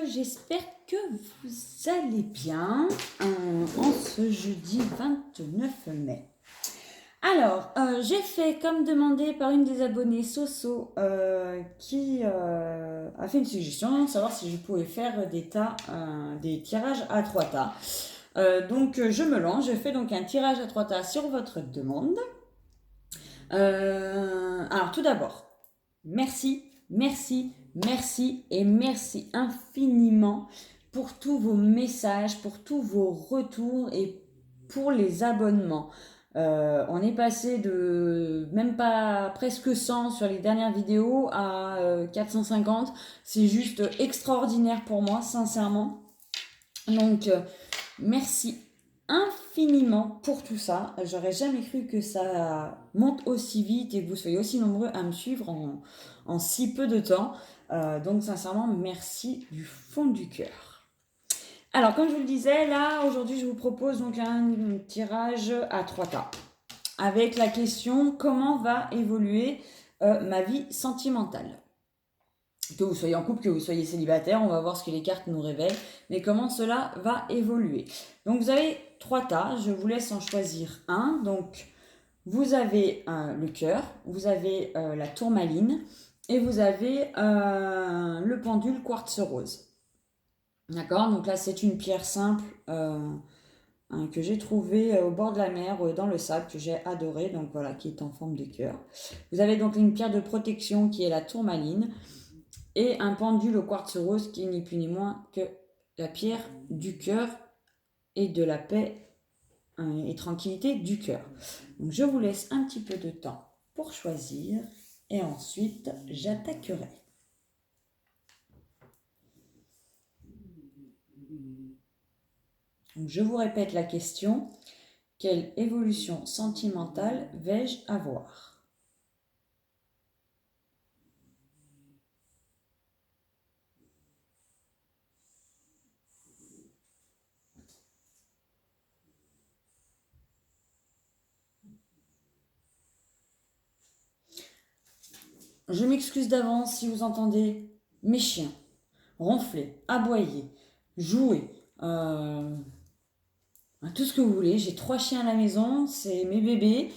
j'espère que vous allez bien en ce jeudi 29 mai. Alors, j'ai fait comme demandé par une des abonnées, Soso, qui a fait une suggestion, savoir si je pouvais faire des tirages à 3 tas. Donc, je me lance, je fais donc un tirage à 3 tas sur votre demande. Alors, tout d'abord, merci, merci, merci et merci infiniment pour tous vos messages, pour tous vos retours et pour les abonnements. On est passé de même pas presque 100 sur les dernières vidéos à 450. C'est juste extraordinaire pour moi, sincèrement. Donc, merci infiniment pour tout ça. J'aurais jamais cru que ça monte aussi vite et que vous soyez aussi nombreux à me suivre en si peu de temps. Donc sincèrement, merci du fond du cœur. Alors comme je vous le disais, là aujourd'hui je vous propose donc un tirage à 3 tas. Avec la question comment va évoluer ma vie sentimentale. Que vous soyez en couple, que vous soyez célibataire, on va voir ce que les cartes nous révèlent, mais comment cela va évoluer. Donc vous avez 3 tas, je vous laisse en choisir un. Donc vous avez le cœur, vous avez la tourmaline et vous avez le pendule quartz rose. D'accord, donc là c'est une pierre simple que j'ai trouvée au bord de la mer, dans le sable, que j'ai adoré, donc voilà, qui est en forme de cœur. Vous avez donc une pierre de protection qui est la tourmaline. Et un pendule au quartz rose qui est ni plus ni moins que la pierre du cœur et de la paix et tranquillité du cœur. Donc je vous laisse un petit peu de temps pour choisir et ensuite j'attaquerai. Donc je vous répète la question. Quelle évolution sentimentale vais-je avoir ? Je m'excuse d'avance si vous entendez mes chiens ronfler, aboyer, jouer, tout ce que vous voulez. J'ai 3 chiens à la maison, c'est mes bébés.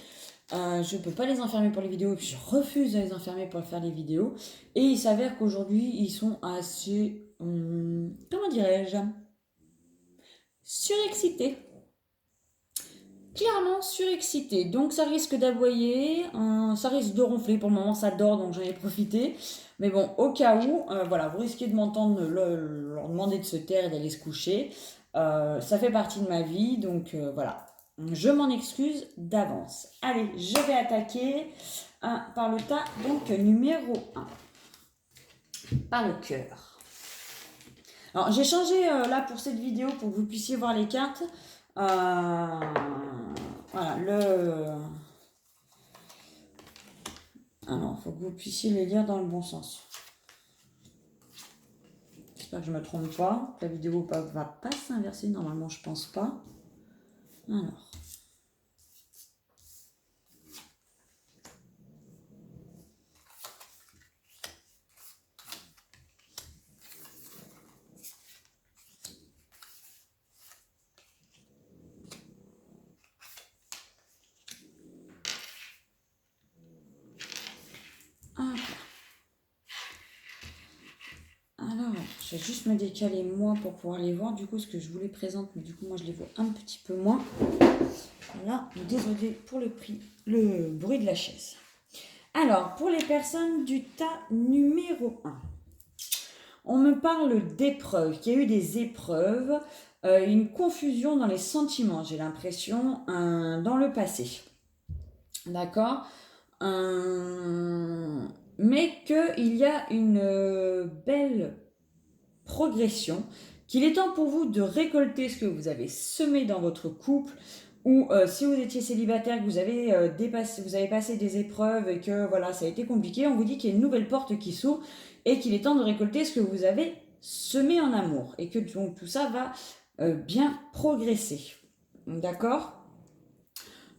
Je ne peux pas les enfermer pour les vidéos et puis je refuse de les enfermer pour faire les vidéos. Et il s'avère qu'aujourd'hui, ils sont assez, comment dirais-je, surexcités. Clairement surexcités. Donc ça risque d'aboyer, ça risque de ronfler. Pour le moment, ça dort, donc j'en ai profité. Mais bon, au cas où, voilà, vous risquez de m'entendre leur demander de se taire et d'aller se coucher. Ça fait partie de ma vie, donc voilà. Je m'en excuse d'avance. Allez, je vais attaquer par le tas, donc numéro 1. Par le cœur. Alors, j'ai changé là pour cette vidéo pour que vous puissiez voir les cartes. Voilà, alors, il faut que vous puissiez les lire dans le bon sens. J'espère que je ne me trompe pas. La vidéo ne va pas s'inverser, normalement, je pense pas. Alors. Alors, je vais juste me décaler moi pour pouvoir les voir. Du coup, ce que je vous les présente, mais du coup, moi, je les vois un petit peu moins. Voilà, désolé pour le bruit de la chaise. Alors, pour les personnes du tas numéro 1, on me parle d'épreuves, qu'il y a eu des épreuves, une confusion dans les sentiments, j'ai l'impression, dans le passé. D'accord ? Mais qu'il y a une belle progression, qu'il est temps pour vous de récolter ce que vous avez semé dans votre couple, ou si vous étiez célibataire, que vous avez passé des épreuves et que voilà, ça a été compliqué, on vous dit qu'il y a une nouvelle porte qui s'ouvre et qu'il est temps de récolter ce que vous avez semé en amour et que donc tout ça va bien progresser. D'accord ?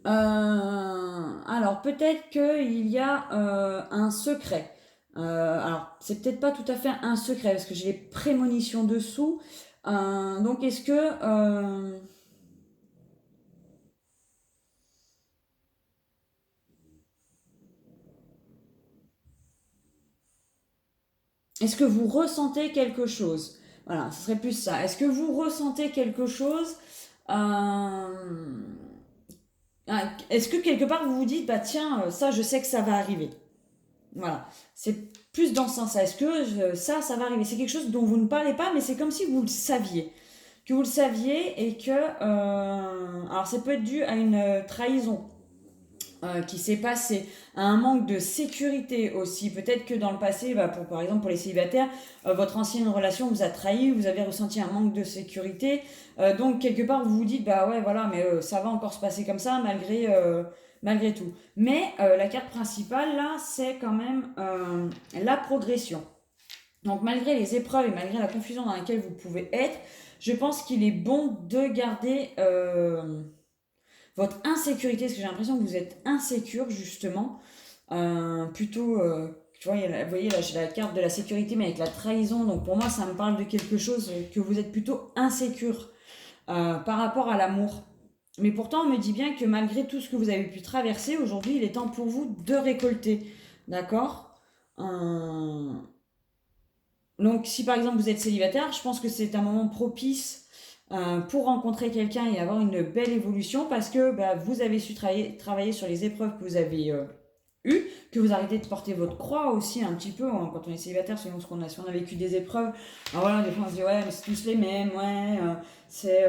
Alors peut-être qu'il y a un secret Alors, c'est peut-être pas tout à fait un secret parce que j'ai les prémonitions dessous. Donc, est-ce que vous ressentez quelque chose? Voilà, ce serait plus ça. Est-ce que vous ressentez quelque chose? Est-ce que quelque part vous vous dites, bah tiens, ça, je sais que ça va arriver. Voilà, c'est plus dans ce sens-là. Est-ce que ça va arriver? C'est quelque chose dont vous ne parlez pas, mais c'est comme si vous le saviez. Que vous le saviez et que... alors ça peut être dû à une trahison qui s'est passée, à un manque de sécurité aussi. Peut-être que dans le passé, bah, par exemple pour les célibataires, votre ancienne relation vous a trahi, vous avez ressenti un manque de sécurité. Donc quelque part vous vous dites, bah ouais voilà, mais ça va encore se passer comme ça malgré tout. Mais la carte principale là, c'est quand même la progression. Donc malgré les épreuves et malgré la confusion dans laquelle vous pouvez être, je pense qu'il est bon de garder votre insécurité, parce que j'ai l'impression que vous êtes insécure justement, plutôt, tu vois, vous voyez là j'ai la carte de la sécurité mais avec la trahison, donc pour moi ça me parle de quelque chose que vous êtes plutôt insécure par rapport à l'amour. Mais pourtant on me dit bien que malgré tout ce que vous avez pu traverser, aujourd'hui il est temps pour vous de récolter, d'accord. Euh, donc, si par exemple vous êtes célibataire, je pense que c'est un moment propice pour rencontrer quelqu'un et avoir une belle évolution parce que bah, vous avez su travailler sur les épreuves que vous avez eues, que vous arrêtez de porter votre croix aussi un petit peu hein, quand on est célibataire, selon ce qu'on a, si on a vécu des épreuves. Alors voilà, des fois on se dit ouais, mais c'est tous les mêmes, ouais, c'est.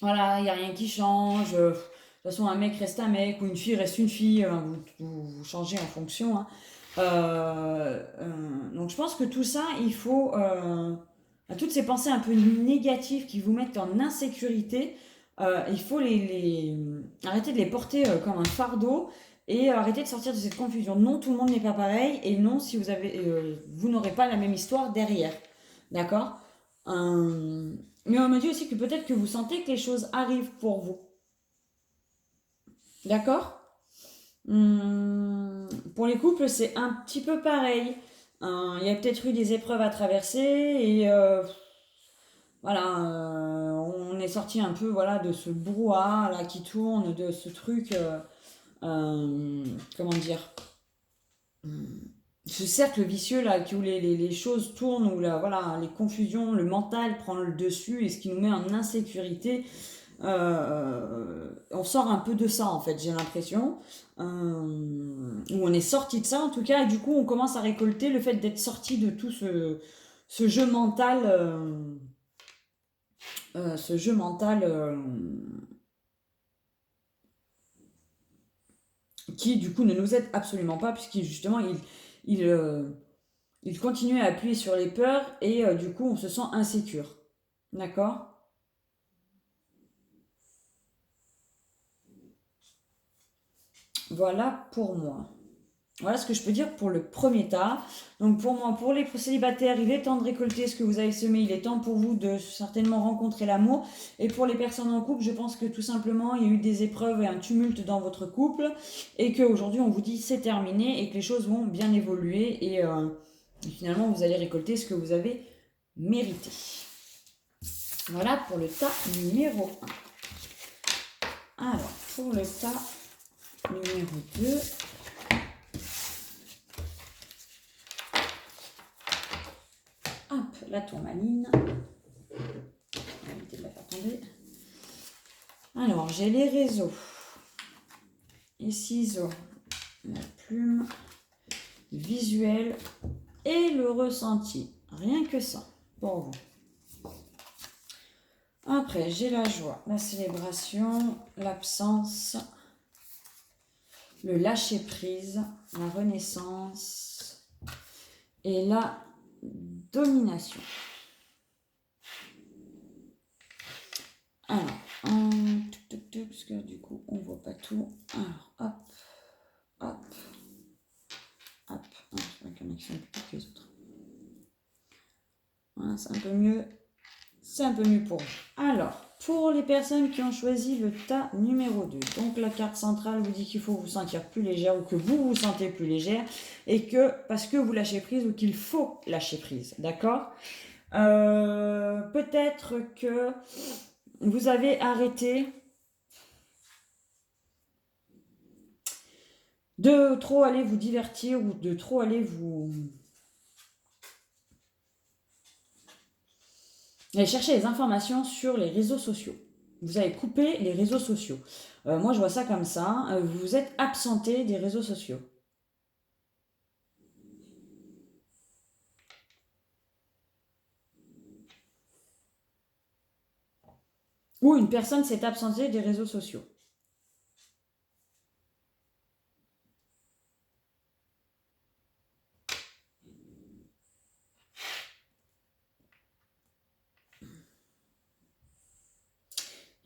Voilà, il n'y a rien qui change. De toute façon, un mec reste un mec ou une fille reste une fille. Vous changez en fonction. Hein. Donc je pense que tout ça, il faut... toutes ces pensées un peu négatives qui vous mettent en insécurité, il faut arrêter de les porter comme un fardeau et arrêter de sortir de cette confusion. Non, tout le monde n'est pas pareil et non, si vous n'aurez pas la même histoire derrière. D'accord. Mais on me dit aussi que peut-être que vous sentez que les choses arrivent pour vous. D'accord. Pour les couples, c'est un petit peu pareil. Il y a peut-être eu des épreuves à traverser et voilà, on est sorti un peu voilà, de ce brouhaha là qui tourne, de ce truc, comment dire, ce cercle vicieux là où les choses tournent, où là, voilà, les confusions, le mental prend le dessus et ce qui nous met en insécurité. On sort un peu de ça en fait, j'ai l'impression. Où on est sorti de ça en tout cas, et du coup on commence à récolter le fait d'être sorti de tout ce jeu mental, ce jeu mental qui du coup ne nous aide absolument pas, puisqu'il justement il, euh, il continue à appuyer sur les peurs et du coup on se sent insécure. D'accord. Voilà pour moi. Voilà ce que je peux dire pour le premier tas. Donc pour moi, pour les célibataires, il est temps de récolter ce que vous avez semé. Il est temps pour vous de certainement rencontrer l'amour. Et pour les personnes en couple, je pense que tout simplement, il y a eu des épreuves et un tumulte dans votre couple. Et qu'aujourd'hui, on vous dit c'est terminé et que les choses vont bien évoluer. Et finalement, vous allez récolter ce que vous avez mérité. Voilà pour le tas numéro 1. Alors, pour le tas numéro 2... Hop, la tourmaline. On va éviter de la faire tomber. Alors, j'ai les réseaux, les ciseaux, la plume, le visuel et le ressenti. Rien que ça, pour vous. Après, j'ai la joie, la célébration, l'absence, le lâcher-prise, la renaissance et la domination. Alors, parce que du coup, on voit pas tout. Alors, hop, hop, hop. Je vois qu'il y en a qui sont plus petites que les autres. Voilà, c'est un peu mieux. C'est un peu mieux pour vous. Alors, pour les personnes qui ont choisi le tas numéro 2. Donc la carte centrale vous dit qu'il faut vous sentir plus légère ou que vous vous sentez plus légère et que parce que vous lâchez prise ou qu'il faut lâcher prise. D'accord? Peut-être que vous avez arrêté de trop aller vous divertir ou de trop aller vous... Allez chercher les informations sur les réseaux sociaux. Vous avez coupé les réseaux sociaux. Moi, je vois ça comme ça. Vous vous êtes absenté des réseaux sociaux. Ou une personne s'est absentée des réseaux sociaux.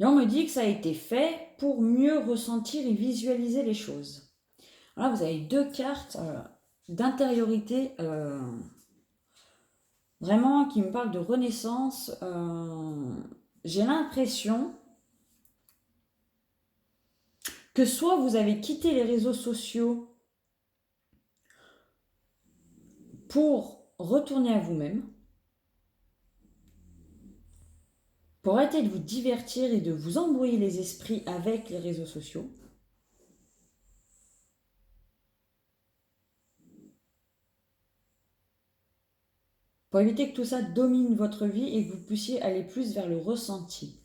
Et on me dit que ça a été fait pour mieux ressentir et visualiser les choses. Là, vous avez deux cartes d'intériorité vraiment qui me parlent de renaissance. J'ai l'impression que soit vous avez quitté les réseaux sociaux pour retourner à vous-même, pour arrêter de vous divertir et de vous embrouiller les esprits avec les réseaux sociaux. Pour éviter que tout ça domine votre vie et que vous puissiez aller plus vers le ressenti.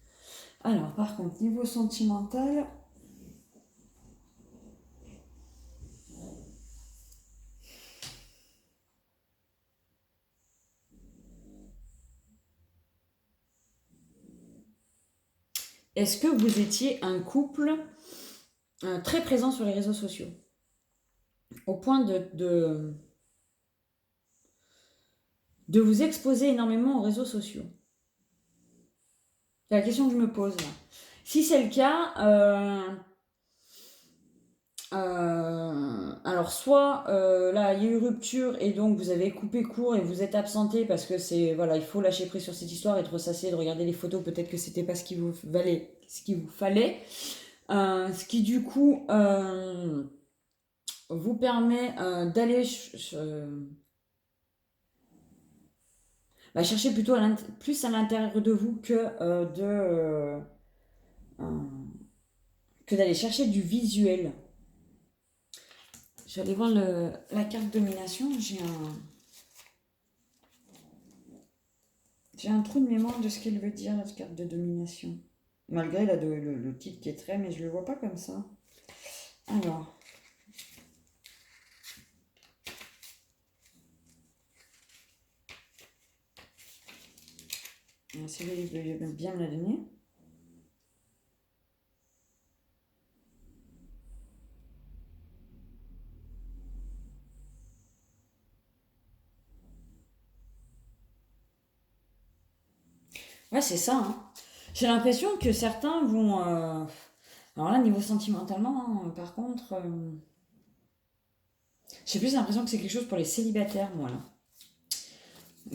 Alors, par contre, niveau sentimental, est-ce que vous étiez un couple très présent sur les réseaux sociaux? Au point de vous exposer énormément aux réseaux sociaux? C'est la question que je me pose là. Si c'est le cas, alors soit là il y a eu rupture et donc vous avez coupé court et vous êtes absenté parce que c'est voilà, il faut lâcher prise sur cette histoire et de ressasser, de regarder les photos, peut-être que c'était pas ce qu'il vous fallait, ce qui du coup vous permet d'aller chercher plutôt plus à l'intérieur de vous que d'aller chercher du visuel. Je vais aller voir la carte domination. J'ai un trou de mémoire de ce qu'elle veut dire, la carte de domination. Malgré le titre qui est très, mais je ne le vois pas comme ça. Alors. Si vous voulez bien me la donner. Ouais, c'est ça. Hein. J'ai l'impression que certains vont... Alors là, niveau sentimentalement, hein, par contre... J'ai plus l'impression que c'est quelque chose pour les célibataires, moi, là.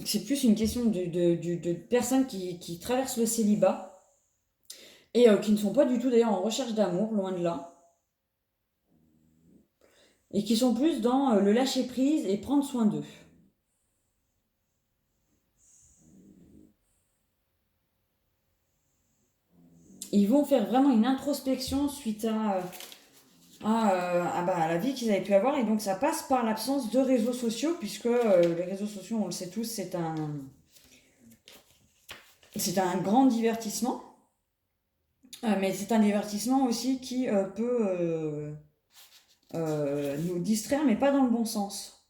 C'est plus une question de personnes qui traversent le célibat et qui ne sont pas du tout d'ailleurs en recherche d'amour, loin de là. Et qui sont plus dans le lâcher prise et prendre soin d'eux. Ils vont faire vraiment une introspection suite à la vie qu'ils avaient pu avoir. Et donc ça passe par l'absence de réseaux sociaux, puisque les réseaux sociaux, on le sait tous, c'est un grand divertissement. Mais c'est un divertissement aussi qui peut nous distraire, mais pas dans le bon sens.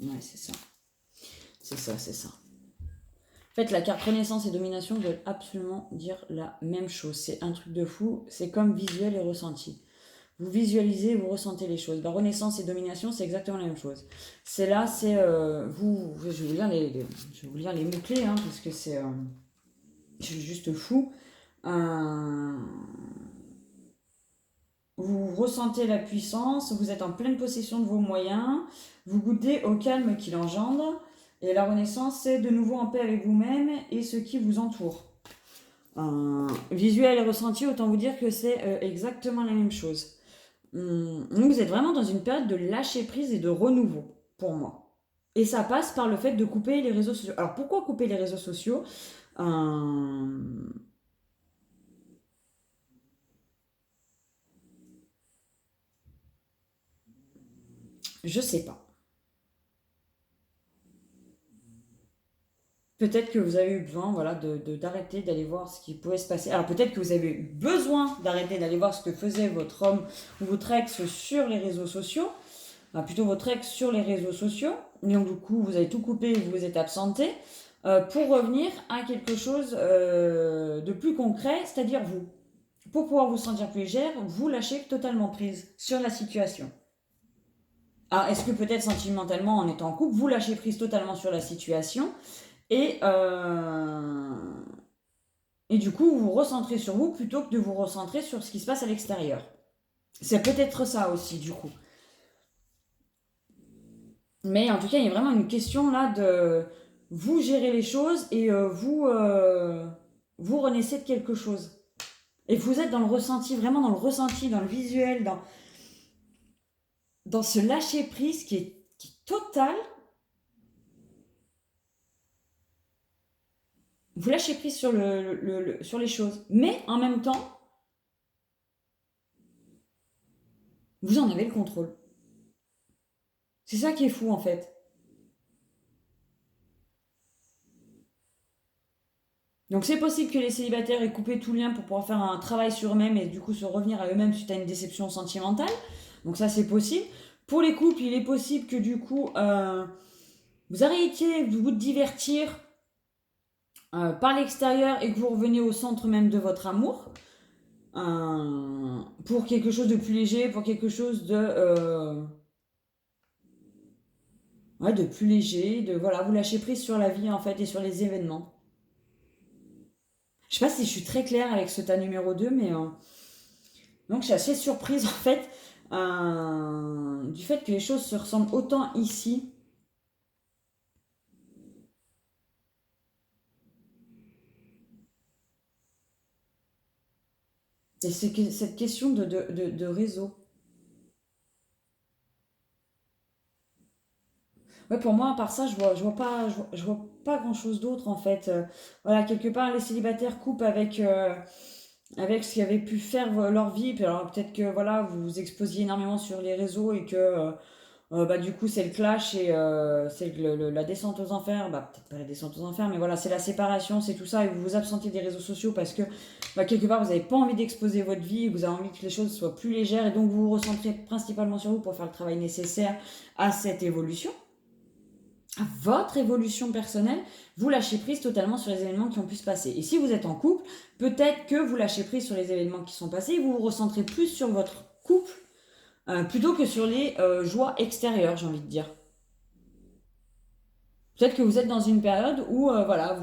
Ouais, c'est ça. C'est ça, c'est ça. En fait, la carte Renaissance et Domination veulent absolument dire la même chose. C'est un truc de fou. C'est comme visuel et ressenti. Vous visualisez, vous ressentez les choses. La Renaissance et Domination, c'est exactement la même chose. C'est là, c'est... je vais vous lire les mots-clés, hein, parce que c'est... C'est juste fou. Vous ressentez la puissance, vous êtes en pleine possession de vos moyens, vous goûtez au calme qu'il engendre, et la renaissance, c'est de nouveau en paix avec vous-même et ce qui vous entoure. Visuel et ressenti, autant vous dire que c'est exactement la même chose. Donc vous êtes vraiment dans une période de lâcher prise et de renouveau, pour moi. Et ça passe par le fait de couper les réseaux sociaux. Alors pourquoi couper les réseaux sociaux Je sais pas. Peut-être que vous avez eu besoin voilà, d'arrêter d'aller voir ce qui pouvait se passer. Alors peut-être que vous avez eu besoin d'arrêter d'aller voir ce que faisait votre homme ou votre ex sur les réseaux sociaux. Enfin, plutôt votre ex sur les réseaux sociaux. Et donc du coup, vous avez tout coupé et vous vous êtes absenté. Pour revenir à quelque chose de plus concret, c'est-à-dire vous. Pour pouvoir vous sentir plus légère, vous lâchez totalement prise sur la situation. Alors, est-ce que peut-être sentimentalement, en étant en couple, vous lâchez prise totalement sur la situation et, et du coup, vous vous recentrez sur vous plutôt que de vous recentrer sur ce qui se passe à l'extérieur. C'est peut-être ça aussi, du coup. Mais en tout cas, il y a vraiment une question là de vous gérer les choses et vous renaissez de quelque chose. Et vous êtes dans le ressenti, vraiment dans le ressenti, dans le visuel, dans ce lâcher prise qui est total. Vous lâchez prise sur, sur les choses. Mais en même temps, vous en avez le contrôle. C'est ça qui est fou en fait. Donc c'est possible que les célibataires aient coupé tout lien pour pouvoir faire un travail sur eux-mêmes et du coup se revenir à eux-mêmes suite à une déception sentimentale. Donc ça c'est possible. Pour les couples, il est possible que du coup vous arrêtiez de vous divertir par l'extérieur et que vous reveniez au centre même de votre amour. Pour quelque chose de plus léger, pour quelque chose ouais, de plus léger, de voilà, vous lâchez prise sur la vie en fait et sur les événements. Je sais pas si je suis très claire avec ce tas numéro 2, mais donc je suis assez surprise en fait du fait que les choses se ressemblent autant ici. Et c'est que cette question de réseau. Ouais, pour moi, à part ça, je vois pas grand-chose d'autre en fait. Voilà, quelque part, les célibataires coupent avec ce qui avait pu faire leur vie. Puis alors peut-être que voilà, vous vous exposiez énormément sur les réseaux et que bah, du coup c'est le clash et c'est la descente aux enfers. Bah, peut-être pas la descente aux enfers, mais voilà, c'est la séparation, c'est tout ça. Et vous vous absentez des réseaux sociaux parce que bah, quelque part vous n'avez pas envie d'exposer votre vie, vous avez envie que les choses soient plus légères et donc vous vous recentrez principalement sur vous pour faire le travail nécessaire à cette évolution, à votre évolution personnelle. Vous lâchez prise totalement sur les événements qui ont pu se passer. Et si vous êtes en couple, peut-être que vous lâchez prise sur les événements qui sont passés et vous vous recentrez plus sur votre couple plutôt que sur les joies extérieures, j'ai envie de dire. Peut-être que vous êtes dans une période où voilà,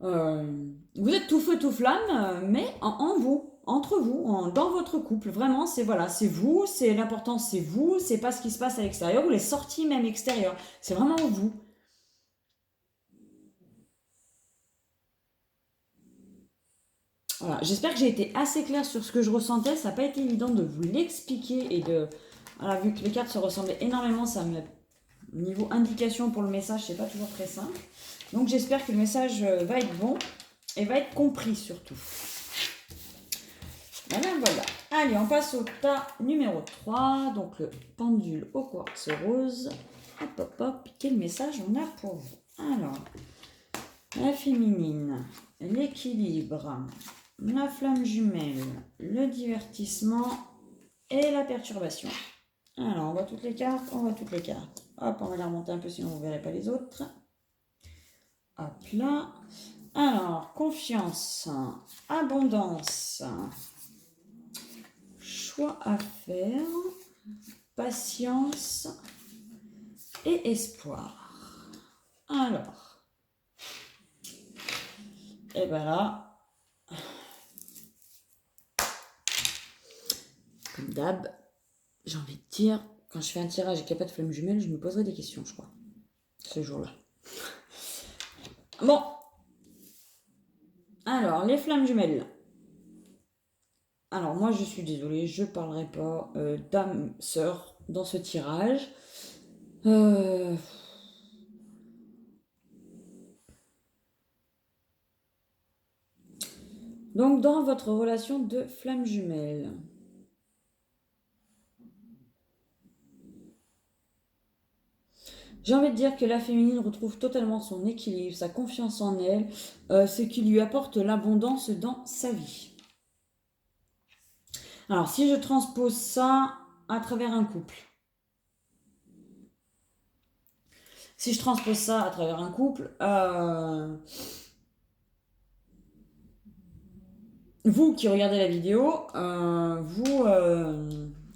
vous êtes tout feu, tout flamme, mais en vous, entre vous, dans votre couple. Vraiment, c'est voilà, c'est vous, c'est l'important, c'est vous, c'est pas ce qui se passe à l'extérieur ou les sorties même extérieures. C'est vraiment vous. Voilà, j'espère que j'ai été assez claire sur ce que je ressentais. Ça n'a pas été évident de vous l'expliquer et de. Voilà, vu que les cartes se ressemblaient énormément, ça me. Niveau indication pour le message, c'est pas toujours très simple. Donc j'espère que le message va être bon et va être compris surtout. Voilà, voilà. Allez, on passe au tas numéro 3. Donc le pendule au quartz rose. Hop, hop, hop. Quel message on a pour vous? Alors, la féminine, l'équilibre, la flamme jumelle, le divertissement et la perturbation. Alors, on voit toutes les cartes, on voit toutes les cartes. Hop, on va les remonter un peu sinon vous ne verrez pas les autres. Hop là. Alors, confiance, abondance, choix à faire, patience et espoir. Alors, Et ben là, comme d'hab, j'ai envie de dire, quand je fais un tirage et qu'il n'y a pas de flamme jumelle, je me poserai des questions, je crois, ce jour-là. Bon. Alors, les flammes jumelles. Alors, moi, je suis désolée, je ne parlerai pas d'âme sœur dans ce tirage. Donc, dans votre relation de flamme jumelle, j'ai envie de dire que la féminine retrouve totalement son équilibre, sa confiance en elle, ce qui lui apporte l'abondance dans sa vie. Alors, si je transpose ça à travers un couple, vous qui regardez la vidéo,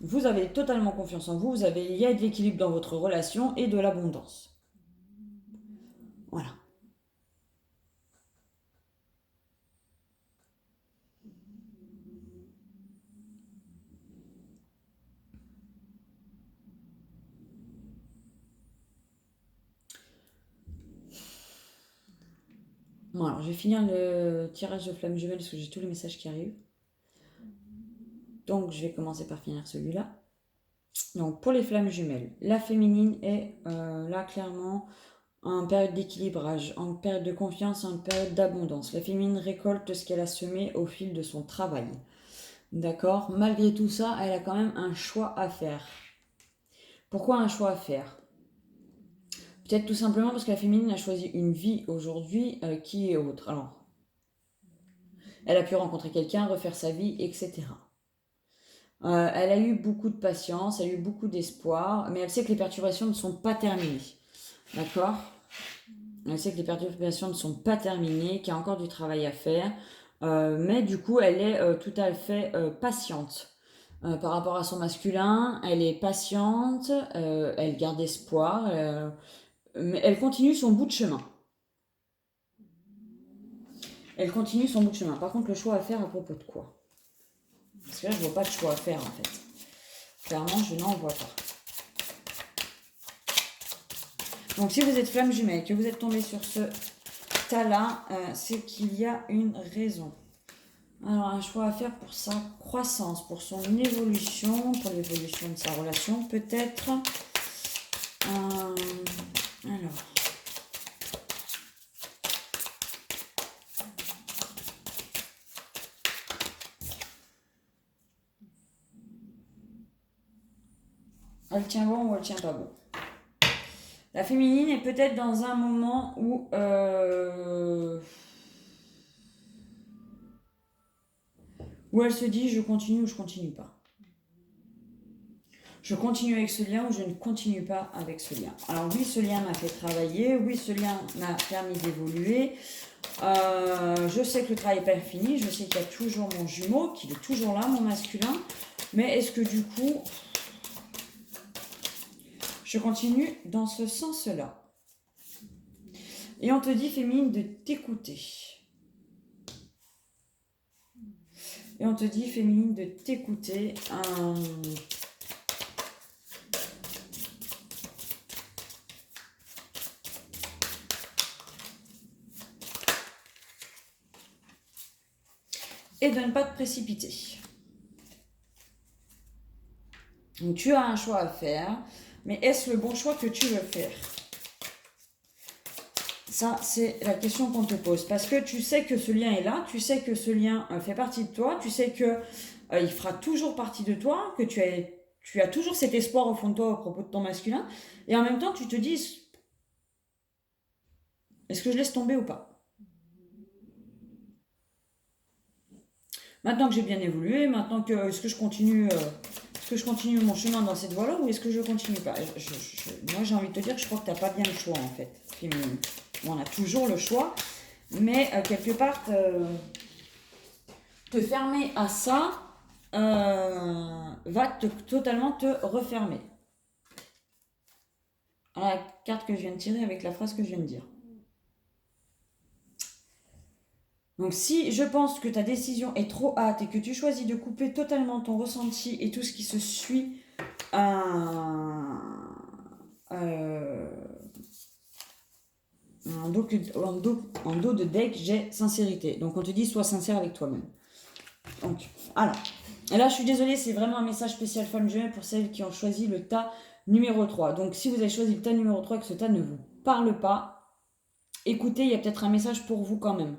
vous avez totalement confiance en vous, il y a de l'équilibre dans votre relation et de l'abondance. Voilà. Bon, alors je vais finir le tirage de flamme jumelle parce que j'ai tous les messages qui arrivent. Donc je vais commencer par finir celui-là. Donc pour les flammes jumelles, la féminine est là clairement en période d'équilibrage, en période de confiance, en période d'abondance. La féminine récolte ce qu'elle a semé au fil de son travail. D'accord? Malgré tout ça, elle a quand même un choix à faire. Pourquoi un choix à faire? Peut-être tout simplement parce que la féminine a choisi une vie aujourd'hui qui est autre. Alors, elle a pu rencontrer quelqu'un, refaire sa vie, etc. Elle a eu beaucoup de patience, elle a eu beaucoup d'espoir, mais elle sait que les perturbations ne sont pas terminées. D'accord? Elle sait que les perturbations ne sont pas terminées, qu'il y a encore du travail à faire, mais du coup, elle est tout à fait patiente. Par rapport à son masculin, elle est patiente, elle garde espoir, mais elle continue son bout de chemin. Elle continue son bout de chemin. Par contre, le choix à faire à propos de quoi? Parce que là, je vois pas de choix à faire en fait. Clairement, je n'en vois pas. Donc, si vous êtes flamme jumelle, que vous êtes tombé sur ce tas-là, c'est qu'il y a une raison. Alors, un choix à faire pour sa croissance, pour son évolution, pour l'évolution de sa relation, peut-être. Alors. Elle tient bon ou elle tient pas bon. La féminine est peut-être dans un moment où elle se dit je continue ou je continue pas. Je continue avec ce lien ou je ne continue pas avec ce lien. Alors oui, ce lien m'a fait travailler, oui, ce lien m'a permis d'évoluer. Je sais que le travail n'est pas fini, je sais qu'il y a toujours mon jumeau, qu'il est toujours là, mon masculin. Mais est-ce que du coup, je continue dans ce sens-là? Et on te dit, féminine, de t'écouter. Et on te dit, féminine, de t'écouter. Et de ne pas te précipiter. Donc tu as un choix à faire, mais est-ce le bon choix que tu veux faire? Ça, c'est la question qu'on te pose. Parce que tu sais que ce lien est là, tu sais que ce lien fait partie de toi, tu sais que il fera toujours partie de toi, que tu as toujours cet espoir au fond de toi à propos de ton masculin, et en même temps, tu te dis, est-ce que je laisse tomber ou pas? Maintenant que j'ai bien évolué, maintenant que est-ce que je continue mon chemin dans cette voie-là ou est-ce que je continue pas? Moi, j'ai envie de te dire que je crois que tu n'as pas bien le choix, en fait, féminine. On a toujours le choix, mais quelque part, te fermer à ça va totalement te refermer. À la carte que je viens de tirer avec la phrase que je viens de dire. Donc si je pense que ta décision est trop hâte et que tu choisis de couper totalement ton ressenti et tout ce qui se suit euh, en dos de deck, j'ai sincérité. Donc on te dit sois sincère avec toi-même. Donc voilà. Et là je suis désolée, c'est vraiment un message spécial femme jumelle pour celles qui ont choisi le tas numéro 3. Donc si vous avez choisi le tas numéro 3 et que ce tas ne vous parle pas, écoutez, il y a peut-être un message pour vous quand même.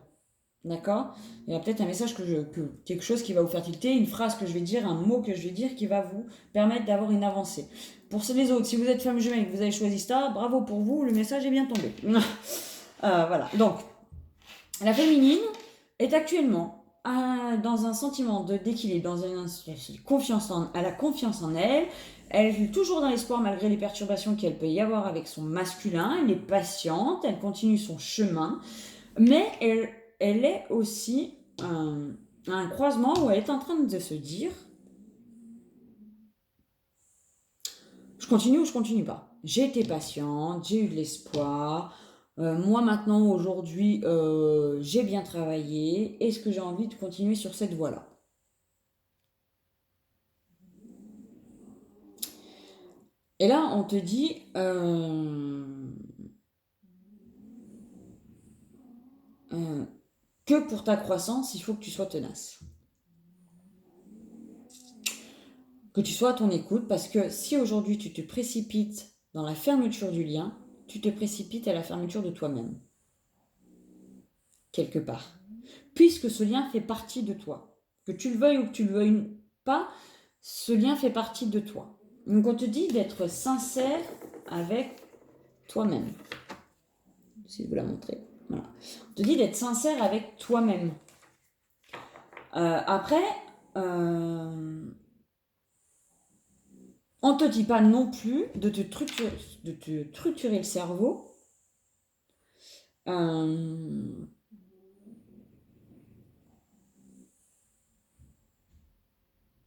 D'accord? Il y a peut-être un message quelque chose qui va vous faire tilter, une phrase que je vais dire, un mot que je vais dire qui va vous permettre d'avoir une avancée. Pour les autres, si vous êtes femme jumelle et que vous avez choisi ça, bravo pour vous, le message est bien tombé. Voilà. Donc, la féminine est actuellement dans un sentiment d'équilibre, dans une confiance elle a confiance en elle. Elle est toujours dans l'espoir malgré les perturbations qu'elle peut y avoir avec son masculin. Elle est patiente, elle continue son chemin, mais elle est aussi à un croisement où elle est en train de se dire je continue ou je continue pas. J'ai été patiente, j'ai eu de l'espoir. Moi maintenant, aujourd'hui, j'ai bien travaillé. Est-ce que j'ai envie de continuer sur cette voie-là? Et là, on te dit que pour ta croissance, il faut que tu sois tenace. Que tu sois à ton écoute, parce que si aujourd'hui tu te précipites dans la fermeture du lien, tu te précipites à la fermeture de toi-même, quelque part. Puisque ce lien fait partie de toi. Que tu le veuilles ou que tu le veuilles pas, ce lien fait partie de toi. Donc on te dit d'être sincère avec toi-même. Si je vous la montrer. Voilà. On te dit d'être sincère avec toi-même. Après, on ne te dit pas non plus de te truturer le cerveau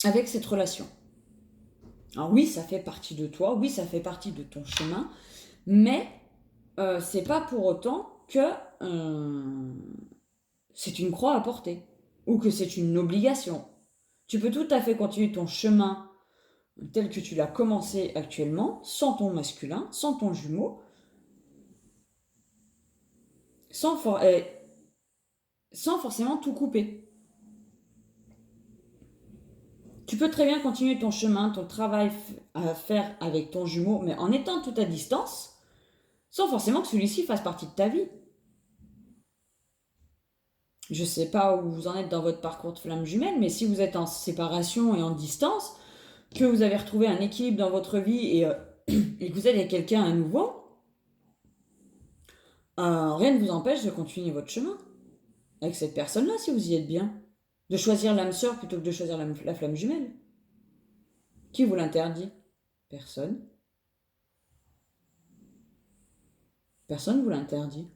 avec cette relation. Alors oui, ça fait partie de toi, oui, ça fait partie de ton chemin, mais c'est pas pour autant que c'est une croix à porter ou que c'est une obligation. Tu peux tout à fait continuer ton chemin tel que tu l'as commencé actuellement, sans ton masculin, sans ton jumeau, sans, sans forcément tout couper. Tu peux très bien continuer ton chemin, ton travail à faire avec ton jumeau, mais en étant tout à distance, sans forcément que celui-ci fasse partie de ta vie. Je ne sais pas où vous en êtes dans votre parcours de flamme jumelle, mais si vous êtes en séparation et en distance, que vous avez retrouvé un équilibre dans votre vie et que vous êtes avec quelqu'un à nouveau, rien ne vous empêche de continuer votre chemin avec cette personne-là si vous y êtes bien. De choisir l'âme sœur plutôt que de choisir la flamme jumelle. Qui vous l'interdit? Personne. Personne vous l'interdit.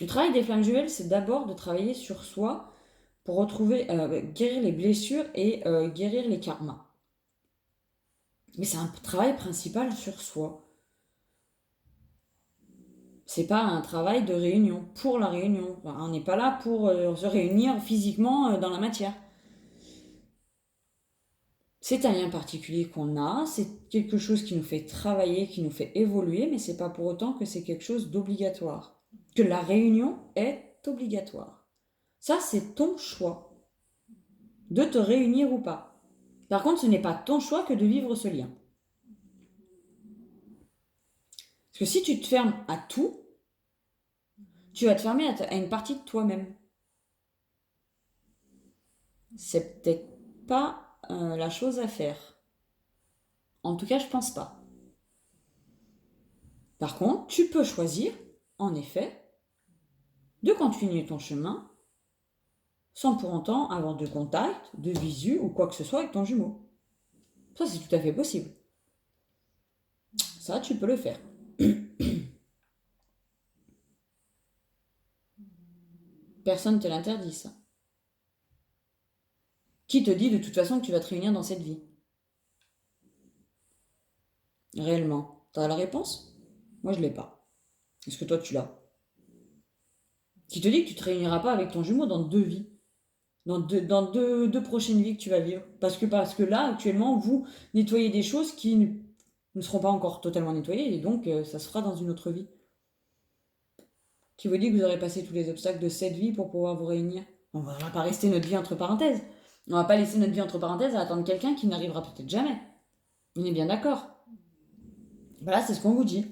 Le travail des flammes jumelles, c'est d'abord de travailler sur soi pour retrouver, guérir les blessures et guérir les karmas. Mais c'est un travail principal sur soi. C'est pas un travail de réunion, pour la réunion. Enfin, on n'est pas là pour se réunir physiquement dans la matière. C'est un lien particulier qu'on a, c'est quelque chose qui nous fait travailler, qui nous fait évoluer, mais c'est pas pour autant que c'est quelque chose d'obligatoire. Que la réunion est obligatoire. Ça, c'est ton choix de te réunir ou pas. Par contre, ce n'est pas ton choix que de vivre ce lien. Parce que si tu te fermes à tout, tu vas te fermer à une partie de toi-même. C'est peut-être pas la chose à faire. En tout cas, je pense pas. Par contre, tu peux choisir, en effet, de continuer ton chemin sans pour autant avoir de contact, de visu ou quoi que ce soit avec ton jumeau. Ça, c'est tout à fait possible. Ça, tu peux le faire. Personne ne te l'interdit, ça. Qui te dit de toute façon que tu vas te réunir dans cette vie? Réellement. T'as la réponse? Moi, je l'ai pas. Est-ce que toi, tu l'as? qui te dit que tu te réuniras pas avec ton jumeau dans 2 vies, dans deux prochaines vies que tu vas vivre. Parce que là, actuellement, vous nettoyez des choses qui ne seront pas encore totalement nettoyées, et donc ça se fera dans une autre vie. Qui vous dit que vous aurez passé tous les obstacles de cette vie pour pouvoir vous réunir. On va pas rester notre vie entre parenthèses. On va pas laisser notre vie entre parenthèses à attendre quelqu'un qui n'arrivera peut-être jamais. On est bien d'accord. Voilà, c'est ce qu'on vous dit.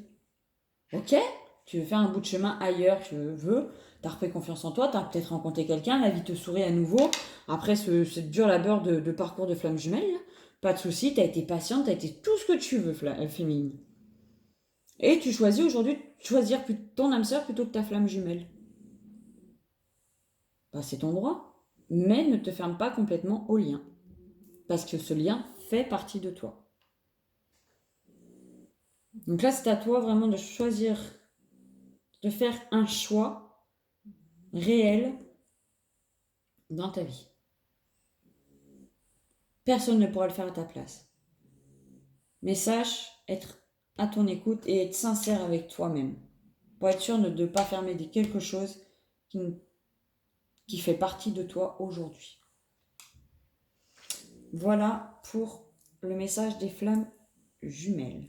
Ok, tu veux faire un bout de chemin ailleurs, tu veux, t'as repris confiance en toi, t'as peut-être rencontré quelqu'un, la vie te sourit à nouveau. Après ce dur labeur de parcours de flamme jumelle, pas de souci, t'as été patiente, t'as été tout ce que tu veux, féminine. Et tu choisis aujourd'hui de choisir ton âme sœur plutôt que ta flamme jumelle. Bah, c'est ton droit, mais ne te ferme pas complètement au lien, parce que ce lien fait partie de toi. Donc là, c'est à toi vraiment de choisir, de faire un choix réel dans ta vie. Personne ne pourra le faire à ta place. Mais sache être à ton écoute et être sincère avec toi-même, pour être sûr de ne pas fermer quelque chose qui fait partie de toi aujourd'hui. Voilà pour le message des flammes jumelles.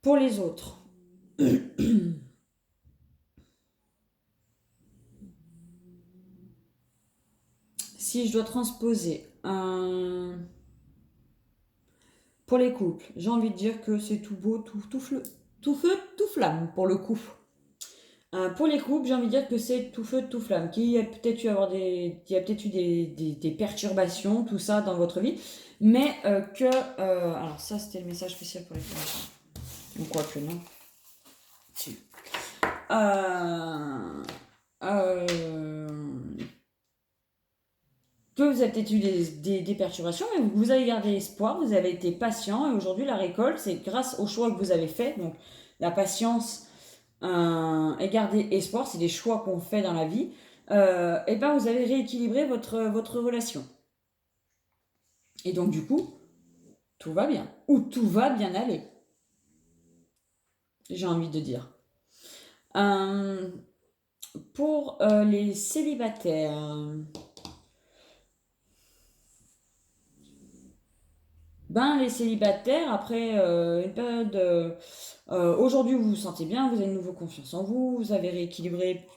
Pour les autres, si je dois transposer pour les couples, j'ai envie de dire que c'est tout beau, tout feu, tout flamme pour le coup. Pour les couples, j'ai envie de dire que c'est tout feu, tout flamme. Qu'il y a peut-être eu des perturbations, tout ça dans votre vie, mais alors ça, c'était le message spécial pour les femmes. Ou quoi que non. Si. Que vous avez peut-être eu des perturbations, mais vous avez gardé espoir, vous avez été patient, et aujourd'hui, la récolte, c'est grâce au choix que vous avez fait. Donc, la patience et garder espoir, c'est des choix qu'on fait dans la vie. Et ben vous avez rééquilibré votre relation. Et donc du coup, tout va bien. Ou tout va bien aller. J'ai envie de dire. Pour les célibataires, les célibataires, après une période... aujourd'hui, vous vous sentez bien, vous avez de nouveau confiance en vous, vous avez rééquilibré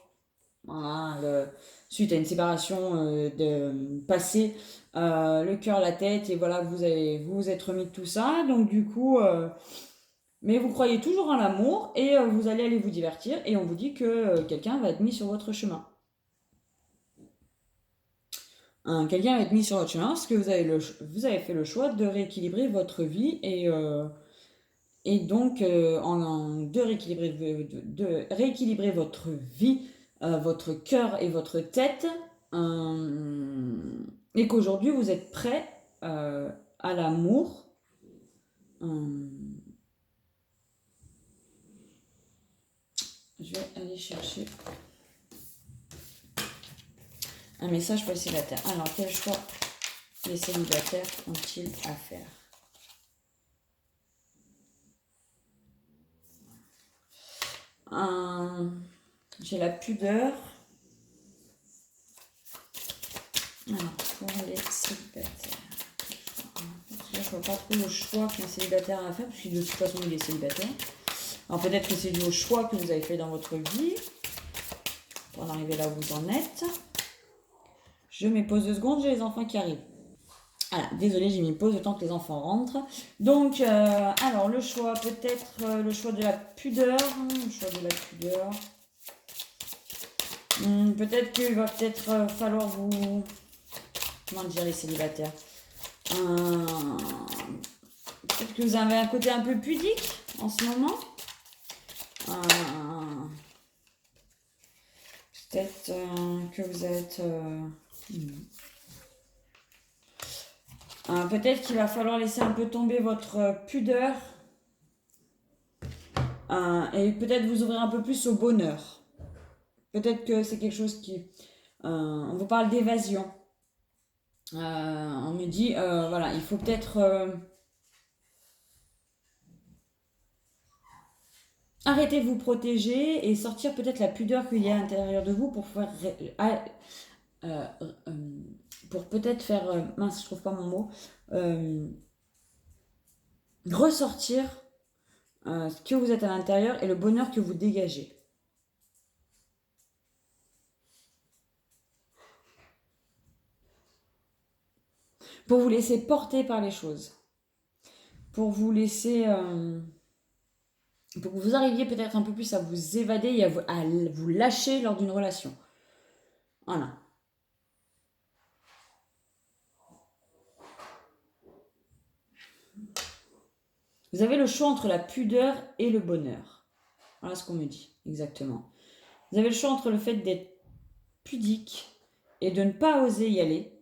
suite à une séparation passée, le cœur, la tête, et voilà, vous vous êtes remis de tout ça, donc du coup, mais vous croyez toujours en l'amour, et vous allez aller vous divertir, et on vous dit que quelqu'un va être mis sur votre chemin. Quelqu'un va être mis sur votre chemin parce que vous avez fait le choix de rééquilibrer votre vie, et donc de rééquilibrer votre vie, votre cœur et votre tête, et qu'aujourd'hui vous êtes prêt à l'amour. Je vais aller chercher un message pour les célibataires. Alors, quel choix les célibataires ont-ils à faire? J'ai la pudeur. Alors, pour les célibataires. Là, je vois pas trop le choix que les célibataires ont à faire, parce que de toute façon, il est célibataire. Alors, peut-être que c'est dû au choix que vous avez fait dans votre vie, pour en arriver là où vous en êtes. Je mets pause 2 secondes, j'ai les enfants qui arrivent. Voilà, désolée, j'ai mis pause le temps que les enfants rentrent. Donc, alors, le choix, peut-être le choix de la pudeur. Le choix de la pudeur. Peut-être qu'il va falloir vous... Comment dire, les célibataires, peut-être que vous avez un côté un peu pudique en ce moment. Peut-être que vous êtes... peut-être qu'il va falloir laisser un peu tomber votre pudeur, et peut-être vous ouvrir un peu plus au bonheur. Peut-être que c'est quelque chose qui... on vous parle d'évasion. On me dit, voilà, il faut peut-être... arrêter de vous protéger et sortir peut-être la pudeur qu'il y a à l'intérieur de vous pour faire euh, pour peut-être faire mince, je trouve pas mon mot, ressortir ce que vous êtes à l'intérieur et le bonheur que vous dégagez. Pour vous laisser porter par les choses. Pour vous laisser... pour que vous arriviez peut-être un peu plus à vous évader et à vous lâcher lors d'une relation. Voilà. Vous avez le choix entre la pudeur et le bonheur. Voilà ce qu'on me dit, exactement. Vous avez le choix entre le fait d'être pudique et de ne pas oser y aller,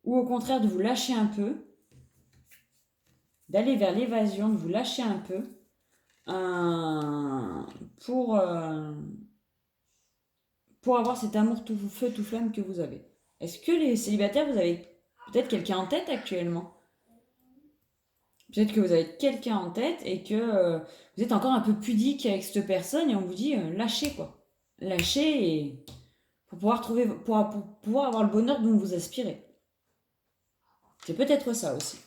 ou au contraire de vous lâcher un peu, d'aller vers l'évasion, de vous lâcher un peu, pour avoir cet amour tout feu, tout flamme que vous avez. Est-ce que les célibataires, vous avez peut-être quelqu'un en tête actuellement? Peut-être que vous avez quelqu'un en tête et que vous êtes encore un peu pudique avec cette personne et on vous dit lâchez quoi. Lâchez et pour pouvoir trouver, pour pouvoir avoir le bonheur dont vous aspirez. C'est peut-être ça aussi.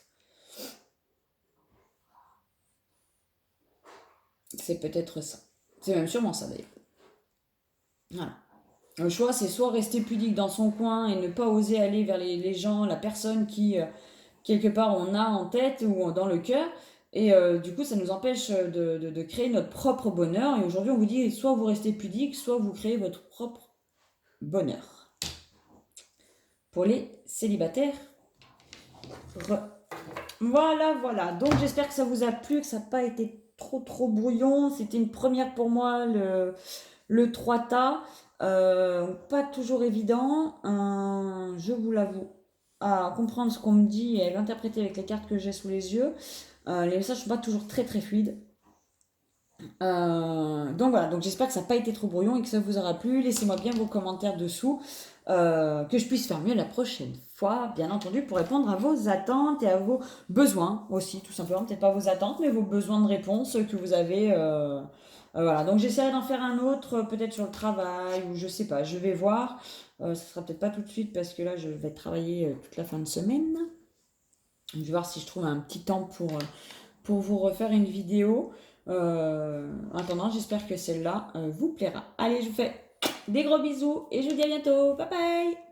C'est peut-être ça. C'est même sûrement ça d'ailleurs. Voilà. Le choix, c'est soit rester pudique dans son coin et ne pas oser aller vers les gens, la personne qui, quelque part, on a en tête ou dans le cœur. Et du coup, ça nous empêche de créer notre propre bonheur. Et aujourd'hui, on vous dit, soit vous restez pudique, soit vous créez votre propre bonheur. Pour les célibataires. Voilà. Donc, j'espère que ça vous a plu, que ça n'a pas été trop brouillon. C'était une première pour moi, le 3 pas toujours évident, je vous l'avoue, à comprendre ce qu'on me dit et à l'interpréter avec les cartes que j'ai sous les yeux. Les messages ne sont pas toujours très fluides. Donc voilà, donc j'espère que ça n'a pas été trop brouillon et que ça vous aura plu. Laissez-moi bien vos commentaires dessous, que je puisse faire mieux la prochaine fois, bien entendu, pour répondre à vos attentes et à vos besoins aussi, tout simplement. Peut-être pas vos attentes, mais vos besoins de réponse que vous avez. Voilà, donc j'essaierai d'en faire un autre, peut-être sur le travail, ou je sais pas, je vais voir. Ce sera peut-être pas tout de suite parce que là, je vais travailler toute la fin de semaine. Je vais voir si je trouve un petit temps pour vous refaire une vidéo. En attendant, j'espère que celle-là vous plaira. Allez, je vous fais des gros bisous et je vous dis à bientôt. Bye bye!